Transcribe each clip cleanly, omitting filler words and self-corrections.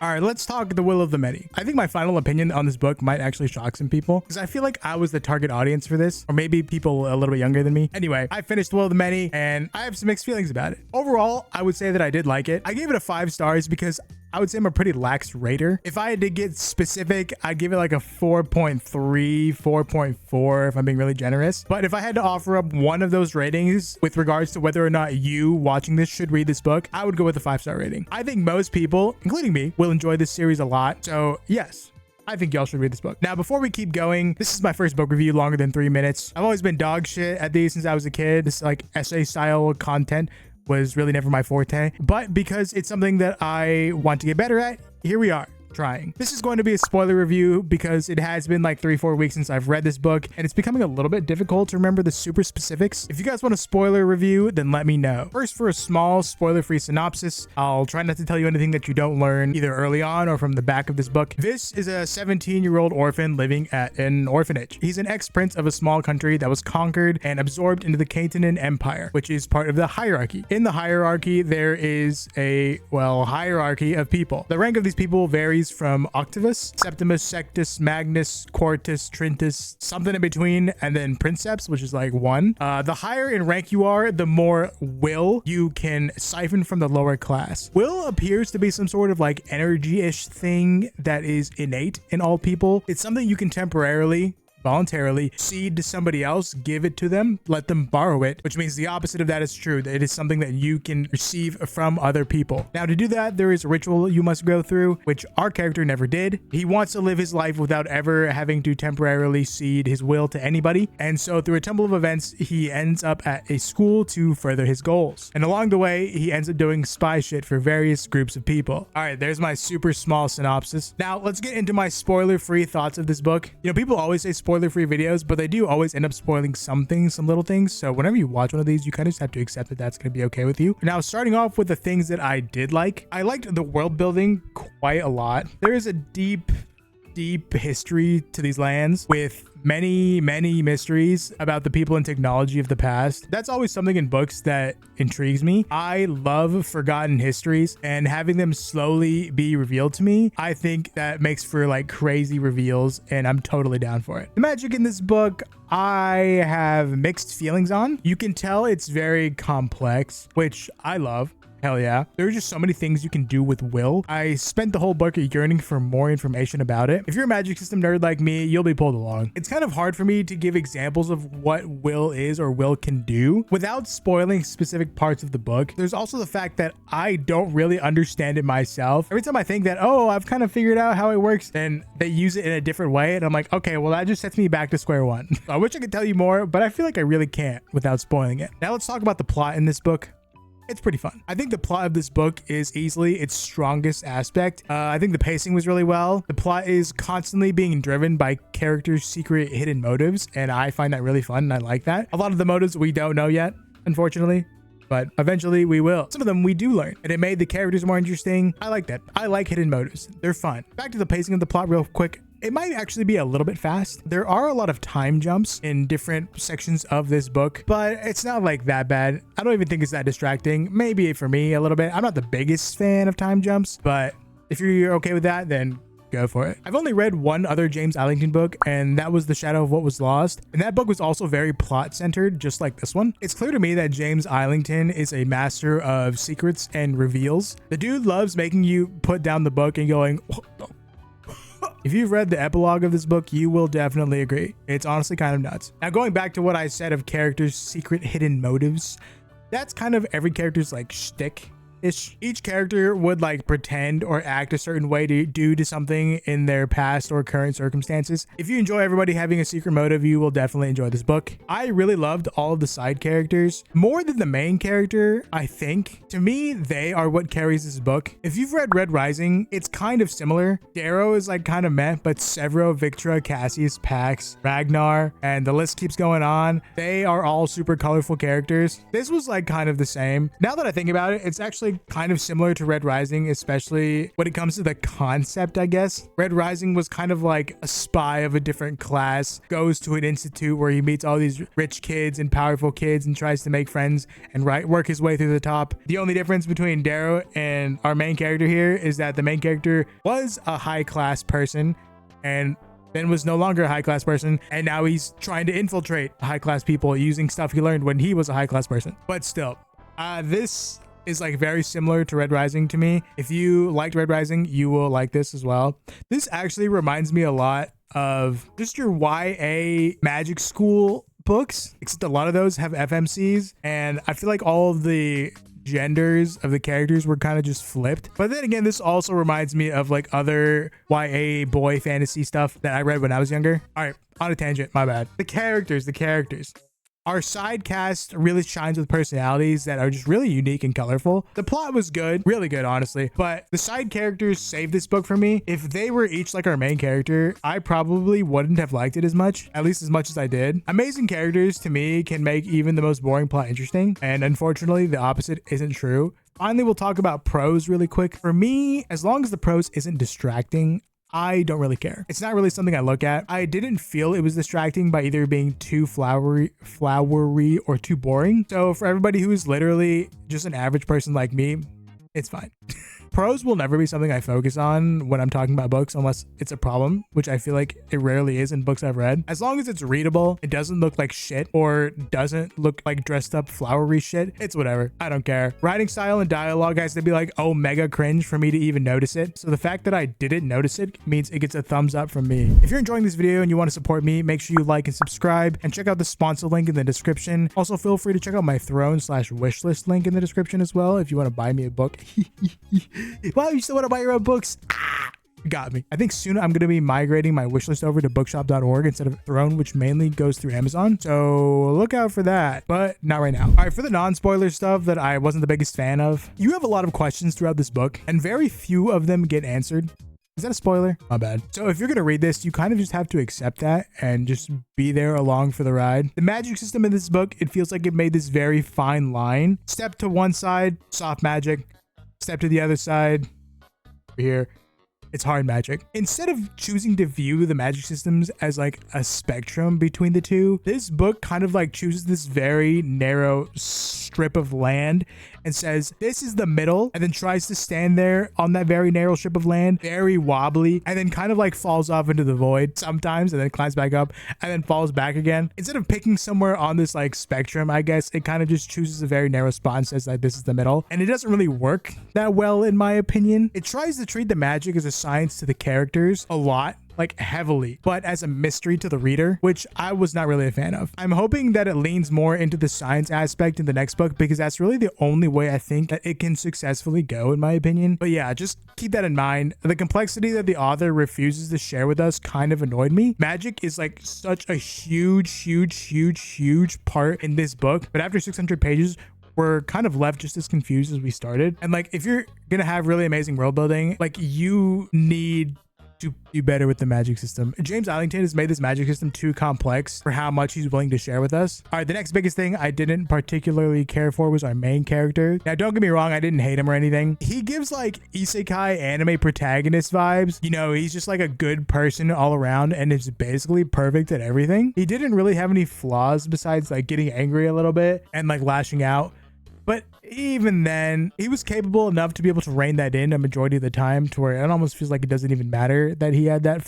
All right, let's talk The Will of the Many. I think my final opinion on this book might actually shock some people because I feel like I was the target audience for this, or maybe people a little bit younger than me. Anyway, I finished The Will of the Many and I have some mixed feelings about it. Overall, I would say that I did like it. I gave it a 5 stars because I would say I'm a pretty lax rater. If I had to get specific, I'd give it like a 4.3, 4.4 if I'm being really generous. But if I had to offer up one of those ratings with regards to whether or not you watching this should read this book, I would go with a 5-star rating. I think most people, including me, will enjoy this series a lot. So yes, I think y'all should read this book. Now, before we keep going, this is my first book review longer than 3 minutes. I've always been dog shit at these since I was a kid. This like essay style content was really never my forte, but because it's something that I want to get better at, here we are trying. This is going to be a spoiler review because it has been like 3-4 weeks since I've read this book and it's becoming a little bit difficult to remember the super specifics. If you guys want a spoiler review, then let me know. First, for a small spoiler-free synopsis, I'll try not to tell you anything that you don't learn either early on or from the back of this book. This is a 17-year-old orphan living at an orphanage. He's an ex-prince of a small country that was conquered and absorbed into the Cantanan Empire, which is part of the hierarchy. In the hierarchy, there is a, hierarchy of people. The rank of these people varies from Octavus, Septimus, Sectus, Magnus, Quartus, Trintus, something in between, and then Princeps, which is like 1. The higher in rank you are, the more will you can siphon from the lower class. Will appears to be some sort of like energy-ish thing that is innate in all people. It's something you can temporarily, voluntarily cede to somebody else, give it to them, let them borrow it, which means the opposite of that is true. That it is something that you can receive from other people. Now, to do that, there is a ritual you must go through, which our character never did. He wants to live his life without ever having to temporarily cede his will to anybody. And so through a tumble of events, he ends up at a school to further his goals. And along the way, he ends up doing spy shit for various groups of people. All right, there's my super small synopsis. Now, let's get into my spoiler-free thoughts of this book. You know, people always say spoiler-free videos, but they do always end up spoiling some things, some little things. So whenever you watch one of these, you kind of just have to accept that that's going to be okay with you. Now, starting off with the things that I did like, I liked the world building quite a lot. There is a deep history to these lands with many mysteries about the people and technology of the past. That's always something in books that intrigues me. I love forgotten histories, and having them slowly be revealed to me, I think that makes for like crazy reveals, and I'm totally down for it. The magic in this book, I have mixed feelings on. You can tell it's very complex, which I love. Hell yeah. There are just so many things you can do with will. I spent the whole book yearning for more information about it. If you're a magic system nerd like me, you'll be pulled along. It's kind of hard for me to give examples of what will is or will can do without spoiling specific parts of the book. There's also the fact that I don't really understand it myself. Every time I think that, oh, I've kind of figured out how it works, then they use it in a different way. And I'm like, okay, well, that just sets me back to square one. I wish I could tell you more, but I feel like I really can't without spoiling it. Now let's talk about the plot in this book. It's pretty fun. I think the plot of this book is easily its strongest aspect. I think the pacing was really well. The plot is constantly being driven by characters' secret hidden motives, and I find that really fun, and I like that. A lot of the motives we don't know yet, unfortunately, but eventually we will. Some of them we do learn, and it made the characters more interesting. I like that. I like hidden motives. They're fun. Back to the pacing of the plot real quick. It might actually be a little bit fast. There are a lot of time jumps in different sections of this book, but it's not like that bad. I don't even think it's that distracting. Maybe for me a little bit. I'm not the biggest fan of time jumps, but if you're okay with that, then go for it. I've only read one other James Islington book, and that was The Shadow of What Was Lost. And that book was also very plot centered, just like this one. It's clear to me that James Islington is a master of secrets and reveals. The dude loves making you put down the book and going, if you've read the epilogue of this book, you will definitely agree. It's honestly kind of nuts. Now, going back to what I said of characters' secret hidden motives, that's kind of every character's like shtick. Each character would like pretend or act a certain way due to something in their past or current circumstances. If you enjoy everybody having a secret motive, you will definitely enjoy this book. I really loved all of the side characters more than the main character. I think to me, they are what carries this book. If you've read Red Rising, it's kind of similar. Darrow is like kind of meh, but Severo, Victra, Cassius, Pax, Ragnar, and the list keeps going on. They are all super colorful characters. This was like kind of the same. Now that I think about it, it's actually like kind of similar to Red Rising, especially when it comes to the concept, I guess. Red Rising was kind of like a spy of a different class, goes to an institute where he meets all these rich kids and powerful kids and tries to make friends and work his way through the top. The only difference between Darrow and our main character here is that the main character was a high class person and then was no longer a high class person, and now he's trying to infiltrate high class people using stuff he learned when he was a high class person. But still, this is like very similar to Red Rising to me. If you liked Red Rising, you will like this as well. This actually reminds me a lot of just your YA magic school books, except a lot of those have FMCs, and I feel like all of the genders of the characters were kind of just flipped. But then again, this also reminds me of like other YA boy fantasy stuff that I read when I was younger. All right, on a tangent, my bad. The characters. Our side cast really shines with personalities that are just really unique and colorful. The plot was good, really good, honestly, but the side characters saved this book for me. If they were each like our main character, I probably wouldn't have liked it as much, at least as much as I did. Amazing characters to me can make even the most boring plot interesting, and unfortunately, the opposite isn't true. Finally, we'll talk about prose really quick. For me, as long as the prose isn't distracting, I don't really care. It's not really something I look at. I didn't feel it was distracting by either being too flowery or too boring. So for everybody who is literally just an average person like me, it's fine. Prose will never be something I focus on when I'm talking about books unless it's a problem, which I feel like it rarely is in books I've read. As long as it's readable, it doesn't look like shit or doesn't look like dressed up flowery shit, it's whatever. I don't care. Writing style and dialogue has to be like, oh, mega cringe for me to even notice it. So the fact that I didn't notice it means it gets a thumbs up from me. If you're enjoying this video and you want to support me, make sure you like and subscribe and check out the sponsor link in the description. Also, feel free to check out my throne/wishlist link in the description as well if you want to buy me a book. Wow, you still want to buy your own books? Got me. I think soon I'm going to be migrating my wishlist over to bookshop.org instead of Throne, which mainly goes through Amazon. So look out for that, but not right now. All right, for the non-spoiler stuff that I wasn't the biggest fan of, you have a lot of questions throughout this book and very few of them get answered. Is that a spoiler? My bad. So if you're going to read this, you kind of just have to accept that and just be there along for the ride. The magic system in this book, it feels like it made this very fine line. Step to one side, soft magic. Step to the other side, over here, it's hard magic. Instead of choosing to view the magic systems as like a spectrum between the two, this book kind of like chooses this very narrow strip of land and says this is the middle, and then tries to stand there on that very narrow strip of land, very wobbly, and then kind of like falls off into the void sometimes and then climbs back up and then falls back again. Instead of picking somewhere on this like spectrum, I guess it kind of just chooses a very narrow spot and says that this is the middle, and it doesn't really work that well in my opinion. It tries to treat the magic as a science to the characters a lot, like heavily, but as a mystery to the reader, which I was not really a fan of. I'm hoping that it leans more into the science aspect in the next book because that's really the only way I think that it can successfully go in my opinion. But yeah, just keep that in mind. The complexity that the author refuses to share with us kind of annoyed me. Magic is like such a huge part in this book, but after 600 pages, we're kind of left just as confused as we started. And like, if you're gonna have really amazing world building, like you need to do better with the magic system. James Allington has made this magic system too complex for how much he's willing to share with us. All right, the next biggest thing I didn't particularly care for was our main character. Now, don't get me wrong, I didn't hate him or anything. He gives like isekai anime protagonist vibes. You know, he's just like a good person all around and is basically perfect at everything. He didn't really have any flaws besides like getting angry a little bit and like lashing out. But even then, he was capable enough to be able to rein that in a majority of the time to where it almost feels like it doesn't even matter that he had that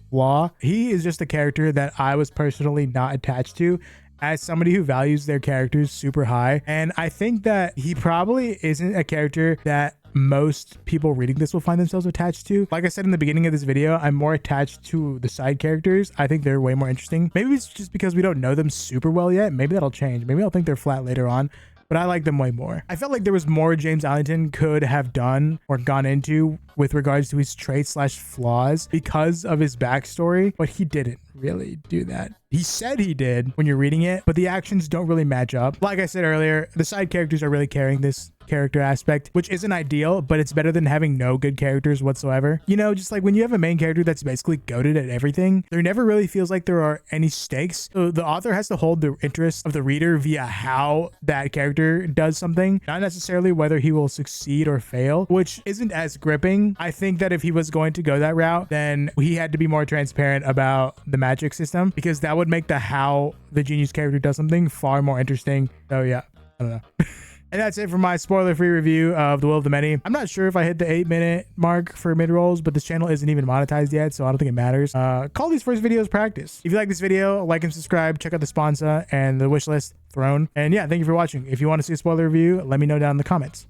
flaw. He is just a character that I was personally not attached to as somebody who values their characters super high. And I think that he probably isn't a character that most people reading this will find themselves attached to. Like I said in the beginning of this video, I'm more attached to the side characters. I think they're way more interesting. Maybe it's just because we don't know them super well yet. Maybe that'll change. Maybe I'll think they're flat later on, but I like them way more. I felt like there was more James Allington could have done or gone into with regards to his traits/flaws because of his backstory, but he didn't really do that. he said he did when you're reading it, but the actions don't really match up. Like I said earlier, the side characters are really carrying this character aspect, which isn't ideal, but it's better than having no good characters whatsoever. You know, just like when you have a main character that's basically goated at everything, there never really feels like there are any stakes. So the author has to hold the interest of the reader via how that character does something, not necessarily whether he will succeed or fail, which isn't as gripping. I think that if he was going to go that route, then he had to be more transparent about the magic system, because that would make the how the genius character does something far more interesting. So yeah, I don't know. And that's it for my spoiler-free review of The Will of the Many. I'm not sure if I hit the 8-minute mark for mid-rolls, but this channel isn't even monetized yet, so I don't think it matters. Call these first videos practice. If you like this video, like and subscribe. Check out the sponsor and the wish list Throne. And yeah, thank you for watching. If you want to see a spoiler review, let me know down in the comments.